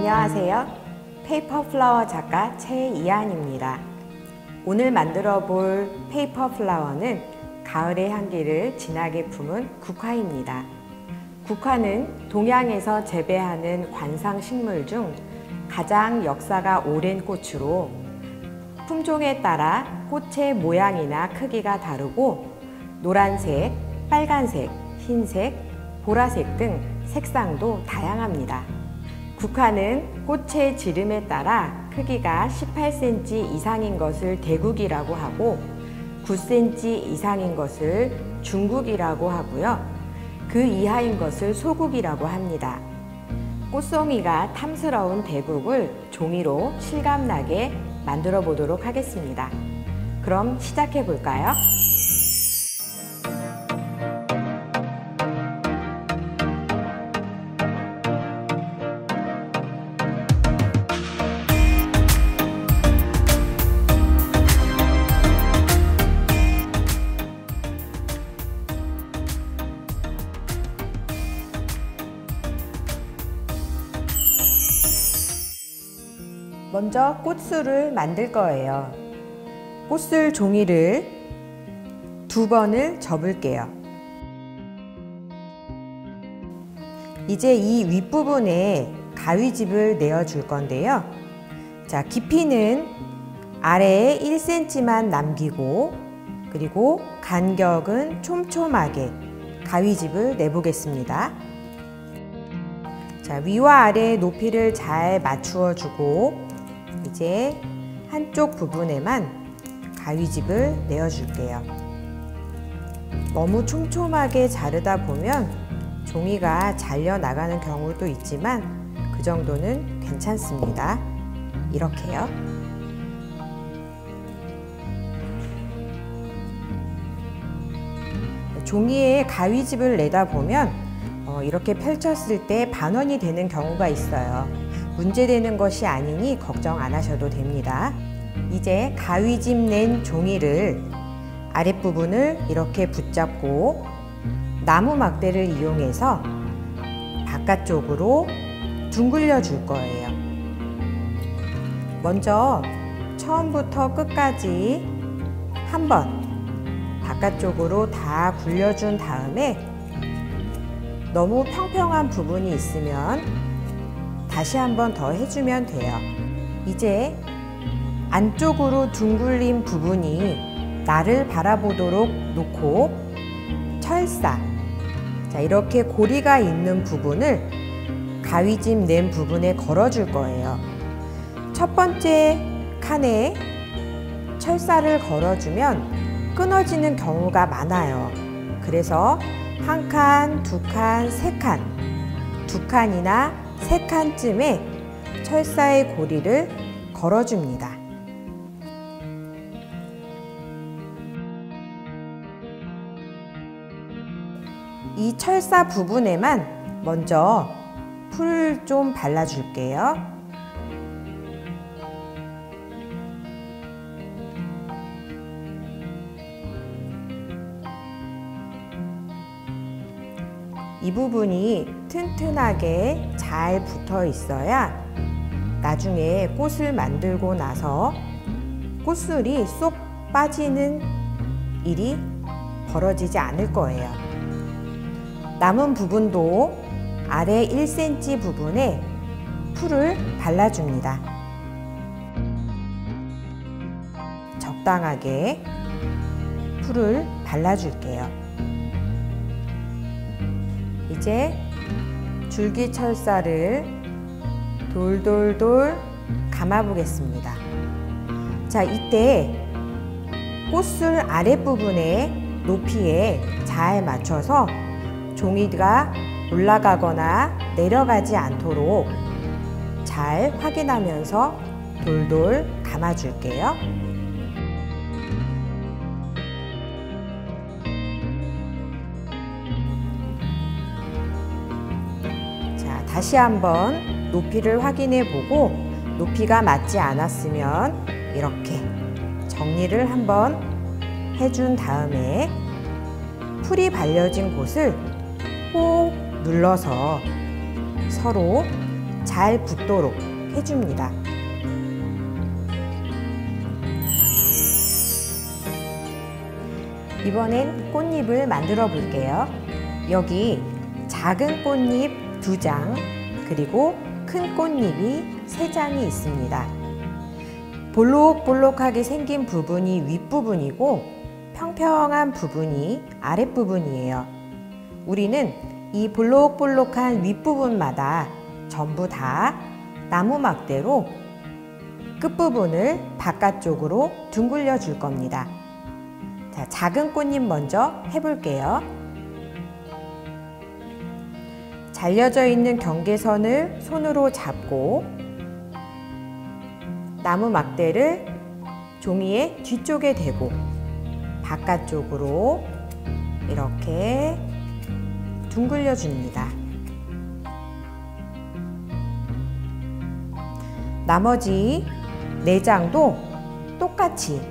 안녕하세요. 페이퍼 플라워 작가 최이한입니다. 오늘 만들어 볼 페이퍼 플라워는 가을의 향기를 진하게 품은 국화입니다. 국화는 동양에서 재배하는 관상식물 중 가장 역사가 오랜 꽃으로 품종에 따라 꽃의 모양이나 크기가 다르고 노란색, 빨간색, 흰색, 보라색 등 색상도 다양합니다. 국화는 꽃의 지름에 따라 크기가 18cm 이상인 것을 대국이라고 하고 9cm 이상인 것을 중국이라고 하고요. 그 이하인 것을 소국이라고 합니다. 꽃송이가 탐스러운 대국을 종이로 실감나게 만들어 보도록 하겠습니다. 그럼 시작해 볼까요? 먼저 꽃술을 만들 거예요. 꽃술 종이를 2번을 접을게요. 이제 이 윗부분에 가위집을 내어 줄 건데요. 자, 깊이는 아래에 1cm만 남기고 그리고 간격은 촘촘하게 가위집을 내보겠습니다. 자, 위와 아래의 높이를 잘 맞추어 주고 이제 한쪽 부분에만 가위집을 내어 줄게요. 너무 촘촘하게 자르다 보면 종이가 잘려 나가는 경우도 있지만 그 정도는 괜찮습니다. 이렇게요. 종이에 가위집을 내다 보면 이렇게 펼쳤을 때 반원이 되는 경우가 있어요. 문제되는 것이 아니니 걱정 안 하셔도 됩니다. 이제 가위집 낸 종이를 아랫부분을 이렇게 붙잡고 나무 막대를 이용해서 바깥쪽으로 둥글려 줄 거예요. 먼저 처음부터 끝까지 한번 바깥쪽으로 다 굴려준 다음에 너무 평평한 부분이 있으면 다시 한 번 더 해주면 돼요. 이제 안쪽으로 둥글린 부분이 나를 바라보도록 놓고 철사, 자, 이렇게 고리가 있는 부분을 가위집 낸 부분에 걸어줄 거예요. 첫 번째 칸에 철사를 걸어주면 끊어지는 경우가 많아요. 그래서 한 칸, 두 칸, 세 칸, 두 칸이나 세 칸쯤에 철사의 고리를 걸어줍니다. 이 철사 부분에만 먼저 풀을 좀 발라줄게요. 이 부분이 튼튼하게 잘 붙어 있어야 나중에 꽃을 만들고 나서 꽃술이 쏙 빠지는 일이 벌어지지 않을 거예요. 남은 부분도 아래 1cm 부분에 풀을 발라줍니다. 적당하게 풀을 발라줄게요. 이제 줄기철사를 돌돌돌 감아 보겠습니다. 자, 이때 꽃술 아랫부분에 높이에 잘 맞춰서 종이가 올라가거나 내려가지 않도록 잘 확인하면서 돌돌 감아 줄게요. 다시 한번 높이를 확인해 보고 높이가 맞지 않았으면 이렇게 정리를 한번 해준 다음에 풀이 발려진 곳을 꼭 눌러서 서로 잘 붙도록 해줍니다. 이번엔 꽃잎을 만들어 볼게요. 여기 작은 꽃잎 2장, 그리고 큰 꽃잎이 3장이 있습니다. 볼록볼록하게 생긴 부분이 윗부분이고 평평한 부분이 아랫부분이에요. 우리는 이 볼록볼록한 윗부분마다 전부 다 나무 막대로 끝부분을 바깥쪽으로 둥글려 줄 겁니다. 자, 작은 꽃잎 먼저 해볼게요. 잘려져 있는 경계선을 손으로 잡고 나무 막대를 종이의 뒤쪽에 대고 바깥쪽으로 이렇게 둥글려 줍니다. 나머지 4장도 똑같이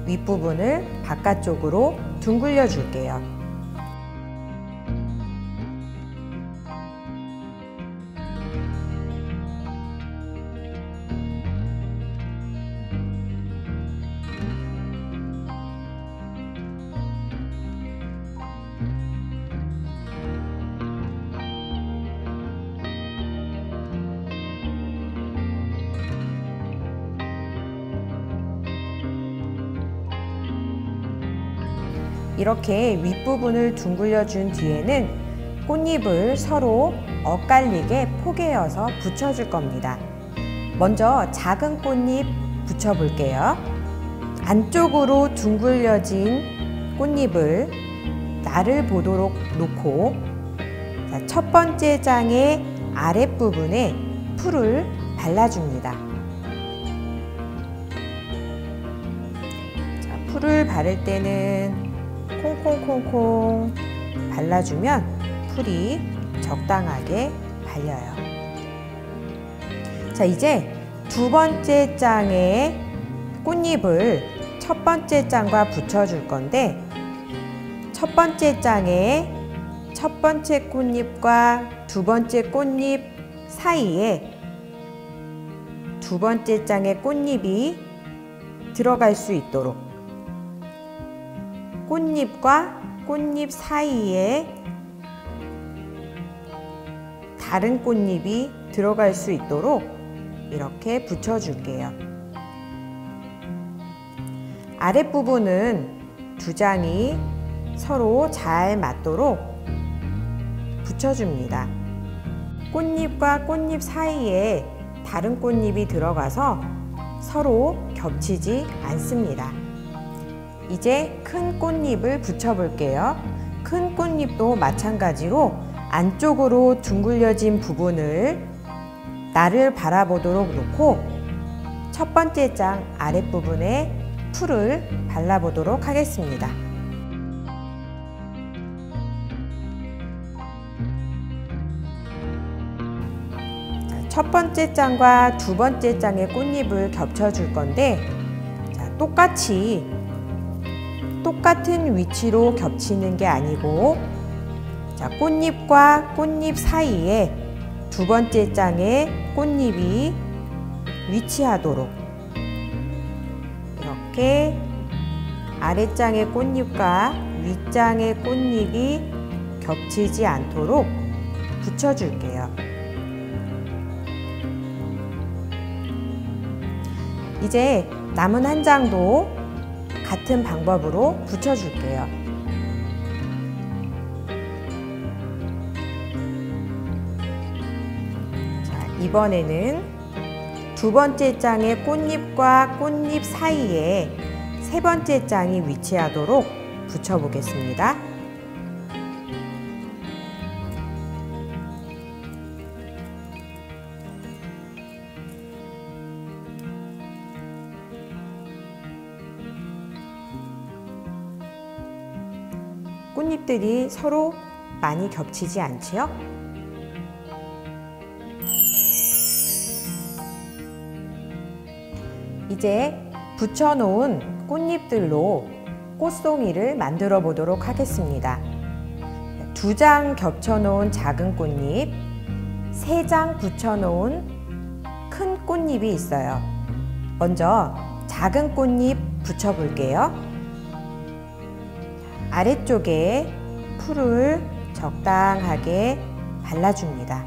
윗부분을 바깥쪽으로 둥글려 줄게요. 이렇게 윗부분을 둥글려 준 뒤에는 꽃잎을 서로 엇갈리게 포개어서 붙여줄 겁니다. 먼저 작은 꽃잎 붙여볼게요. 안쪽으로 둥글려진 꽃잎을 날을 보도록 놓고 첫 번째 장의 아랫부분에 풀을 발라줍니다. 풀을 바를 때는 콩콩콩콩 발라주면 풀이 적당하게 발려요. 자, 이제 2번째 장의 꽃잎을 첫 번째 장과 붙여줄 건데, 첫 번째 장의 첫 번째 꽃잎과 2번째 꽃잎 사이에 2번째 장의 꽃잎이 들어갈 수 있도록 꽃잎과 꽃잎 사이에 다른 꽃잎이 들어갈 수 있도록 이렇게 붙여줄게요. 아랫부분은 2장이 서로 잘 맞도록 붙여줍니다. 꽃잎과 꽃잎 사이에 다른 꽃잎이 들어가서 서로 겹치지 않습니다. 이제 큰 꽃잎을 붙여볼게요. 큰 꽃잎도 마찬가지로 안쪽으로 둥글려진 부분을 날을 바라보도록 놓고 첫 번째 장 아랫부분에 풀을 발라보도록 하겠습니다. 첫 번째 장과 2번째 장의 꽃잎을 겹쳐줄 건데, 똑같은 위치로 겹치는 게 아니고, 꽃잎과 꽃잎 사이에 2번째 장의 꽃잎이 위치하도록 이렇게 아랫장의 꽃잎과 윗장의 꽃잎이 겹치지 않도록 붙여줄게요. 이제 남은 한 장도 같은 방법으로 붙여줄게요. 자, 이번에는 2번째 장의 꽃잎과 꽃잎 사이에 3번째 장이 위치하도록 붙여보겠습니다. 꽃잎들이 서로 많이 겹치지 않지요? 이제 붙여놓은 꽃잎들로 꽃송이를 만들어 보도록 하겠습니다. 2장 겹쳐놓은 작은 꽃잎, 3장 붙여놓은 큰 꽃잎이 있어요. 먼저 작은 꽃잎 붙여볼게요. 아래쪽에 풀을 적당하게 발라줍니다.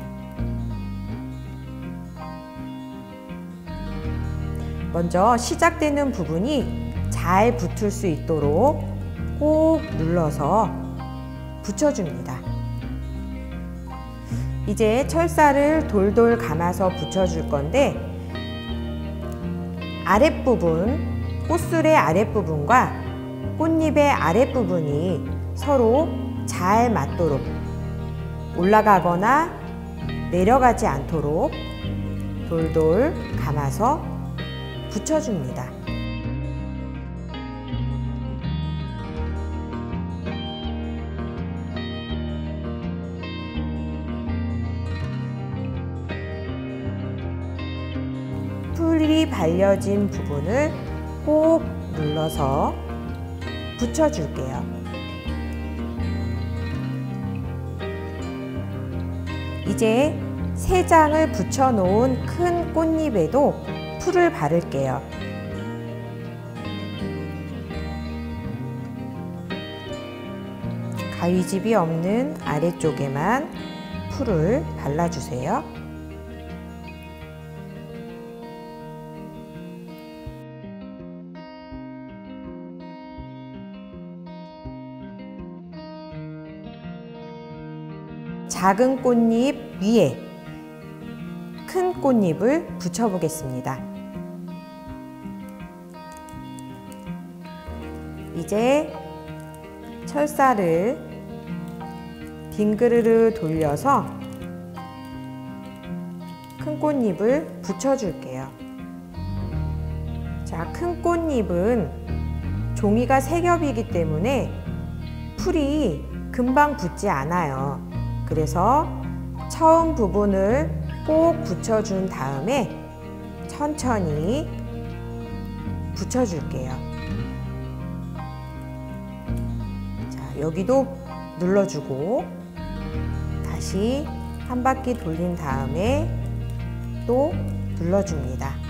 먼저 시작되는 부분이 잘 붙을 수 있도록 꼭 눌러서 붙여줍니다. 이제 철사를 돌돌 감아서 붙여줄 건데, 아랫부분, 꽃술의 아랫부분과 꽃잎의 아랫부분이 서로 잘 맞도록, 올라가거나 내려가지 않도록 돌돌 감아서 붙여줍니다. 풀이 발려진 부분을 꼭 눌러서 붙여줄게요. 이제 3장을 붙여놓은 큰 꽃잎에도 풀을 바를게요. 가위집이 없는 아래쪽에만 풀을 발라주세요. 작은 꽃잎 위에 큰 꽃잎을 붙여보겠습니다. 이제 철사를 빙그르르 돌려서 큰 꽃잎을 붙여줄게요. 자, 큰 꽃잎은 종이가 3겹이기 때문에 풀이 금방 붙지 않아요. 그래서 처음 부분을 꼭 붙여준 다음에 천천히 붙여줄게요. 자, 여기도 눌러주고 다시 한 바퀴 돌린 다음에 또 눌러줍니다.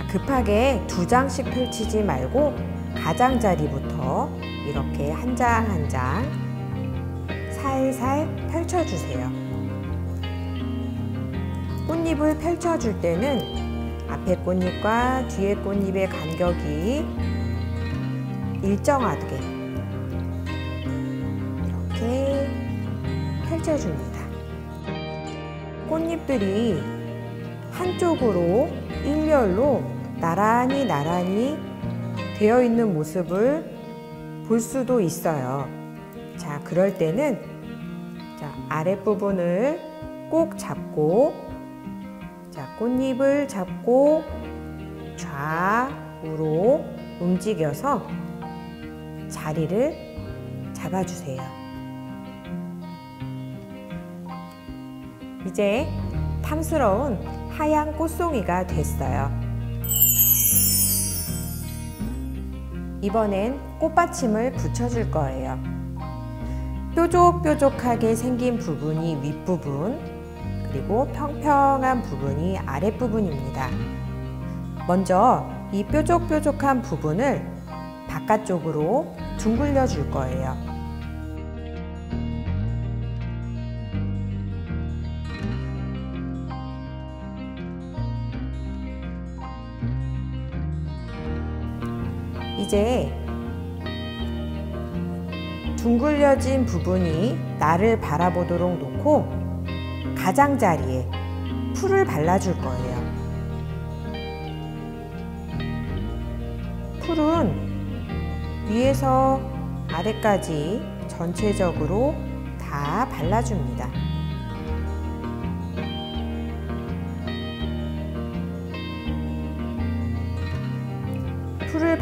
급하게 2장씩 펼치지 말고 가장자리부터 이렇게 한 장 한 장 살살 펼쳐주세요. 꽃잎을 펼쳐줄 때는 앞에 꽃잎과 뒤에 꽃잎의 간격이 일정하게 이렇게 펼쳐줍니다. 꽃잎들이 한쪽으로 일렬로 나란히 되어 있는 모습을 볼 수도 있어요. 자, 그럴 때는 아랫부분을 꼭 잡고, 자, 꽃잎을 잡고 좌우로 움직여서 자리를 잡아주세요. 이제 탐스러운 하얀 꽃송이가 됐어요. 이번엔 꽃받침을 붙여줄 거예요. 뾰족뾰족하게 생긴 부분이 윗부분, 그리고 평평한 부분이 아랫부분입니다. 먼저 이 뾰족뾰족한 부분을 바깥쪽으로 둥글려 줄 거예요. 이제 둥글려진 부분이 나를 바라보도록 놓고 가장자리에 풀을 발라줄 거예요. 풀은 위에서 아래까지 전체적으로 다 발라줍니다.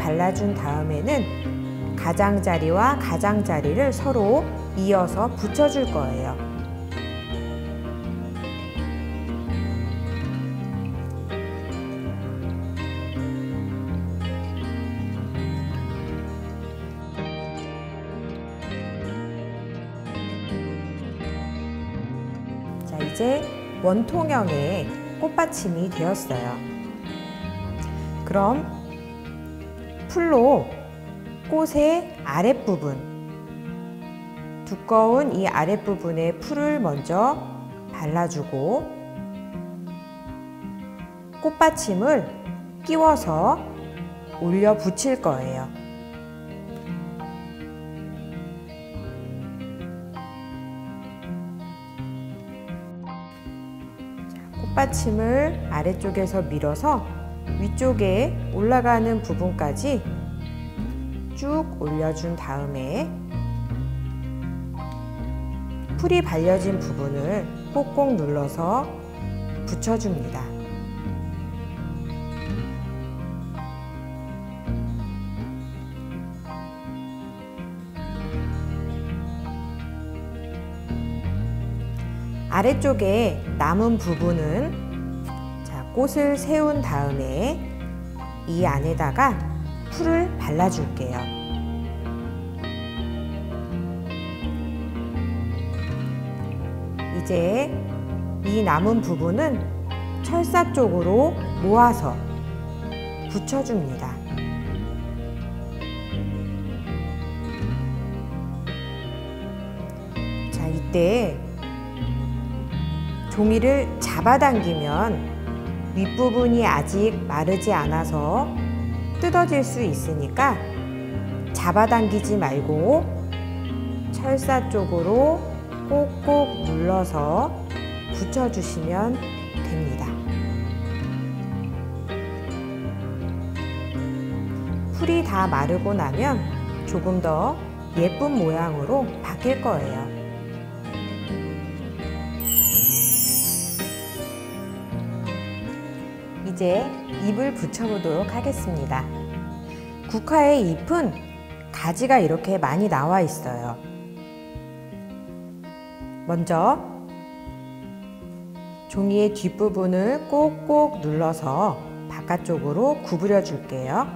발라준 다음에는 가장자리와 가장자리를 서로 이어서 붙여줄 거예요. 자, 이제 원통형의 꽃받침이 되었어요. 그럼 풀로 꽃의 아랫부분, 두꺼운 이 아랫부분에 풀을 먼저 발라주고 꽃받침을 끼워서 올려 붙일 거예요. 꽃받침을 아래쪽에서 밀어서 위쪽에 올라가는 부분까지 쭉 올려준 다음에 풀이 발려진 부분을 꼭꼭 눌러서 붙여줍니다. 아래쪽에 남은 부분은 꽃을 세운 다음에 이 안에다가 풀을 발라줄게요. 이제 이 남은 부분은 철사 쪽으로 모아서 붙여줍니다. 자, 이때 종이를 잡아당기면 윗부분이 아직 마르지 않아서 뜯어질 수 있으니까 잡아당기지 말고 철사 쪽으로 꼭꼭 눌러서 붙여주시면 됩니다. 풀이 다 마르고 나면 조금 더 예쁜 모양으로 바뀔 거예요. 이제 잎을 붙여보도록 하겠습니다. 국화의 잎은 가지가 이렇게 많이 나와 있어요. 먼저 종이의 뒷부분을 꼭꼭 눌러서 바깥쪽으로 구부려 줄게요.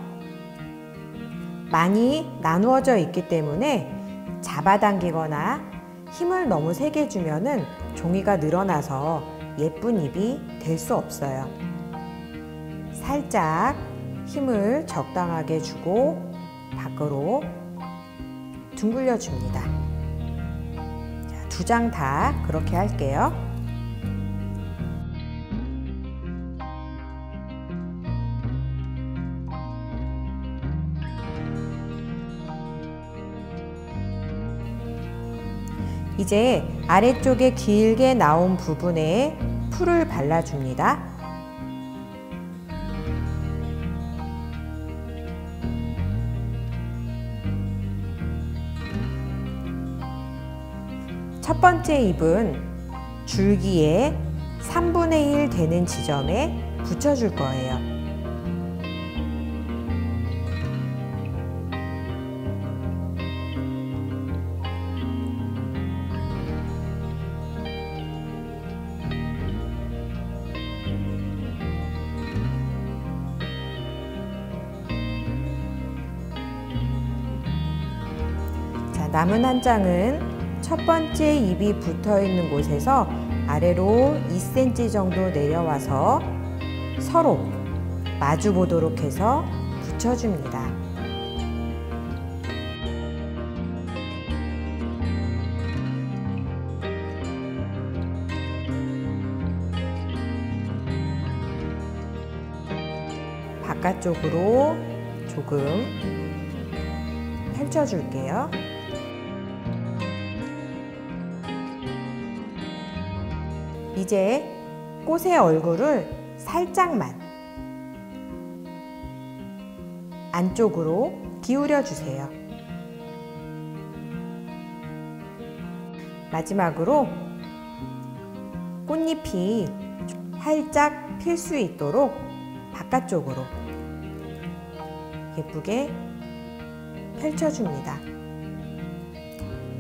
많이 나누어져 있기 때문에 잡아당기거나 힘을 너무 세게 주면은 종이가 늘어나서 예쁜 잎이 될 수 없어요. 살짝 힘을 적당하게 주고 밖으로 둥글려 줍니다. 두 장 다 그렇게 할게요. 이제 아래쪽에 길게 나온 부분에 풀을 발라줍니다. 첫 번째 잎은 줄기에 3분의 1 되는 지점에 붙여줄 거예요. 자, 남은 한 장은 첫 번째 잎이 붙어 있는 곳에서 아래로 2cm 정도 내려와서 서로 마주 보도록 해서 붙여줍니다. 바깥쪽으로 조금 펼쳐줄게요. 이제 꽃의 얼굴을 살짝만 안쪽으로 기울여 주세요. 마지막으로 꽃잎이 활짝 필 수 있도록 바깥쪽으로 예쁘게 펼쳐줍니다.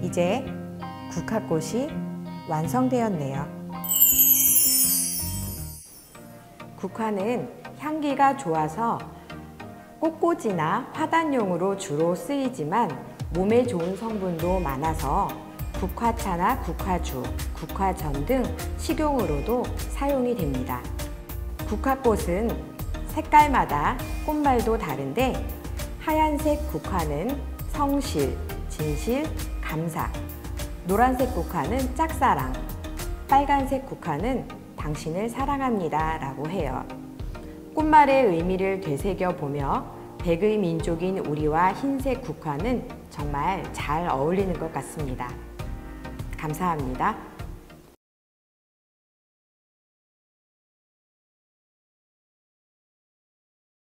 이제 국화꽃이 완성되었네요. 국화는 향기가 좋아서 꽃꽂이나 화단용으로 주로 쓰이지만 몸에 좋은 성분도 많아서 국화차나 국화주, 국화전 등 식용으로도 사용이 됩니다. 국화꽃은 색깔마다 꽃말도 다른데 하얀색 국화는 성실, 진실, 감사, 노란색 국화는 짝사랑, 빨간색 국화는 당신을 사랑합니다 라고 해요. 꽃말의 의미를 되새겨 보며 백의 민족인 우리와 흰색 국화는 정말 잘 어울리는 것 같습니다. 감사합니다.